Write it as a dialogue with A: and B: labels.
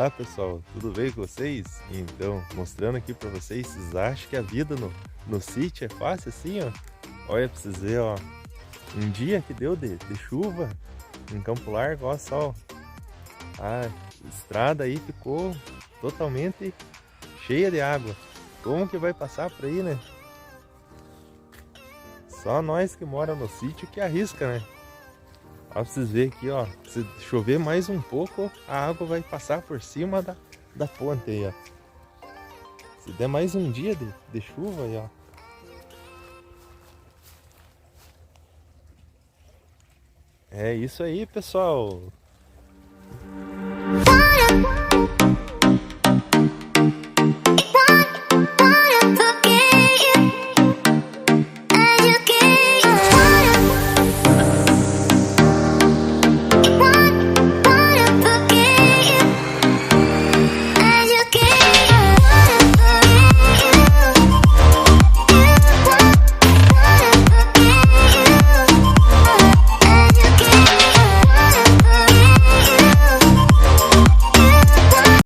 A: Olá pessoal, tudo bem com vocês? Então, mostrando aqui pra vocês, vocês acham que a vida no sítio é fácil assim, ó? Olha pra vocês verem, ó, um dia que deu de chuva em Campo Largo, ó só, ó, a estrada aí ficou totalmente cheia de água. Como que vai passar por aí, né? Só nós que mora no sítio que arrisca, né? Ó, pra vocês verem aqui, ó, se chover mais um pouco, a água vai passar por cima da ponte aí, ó. Se der mais um dia de chuva aí, ó. É isso aí, pessoal.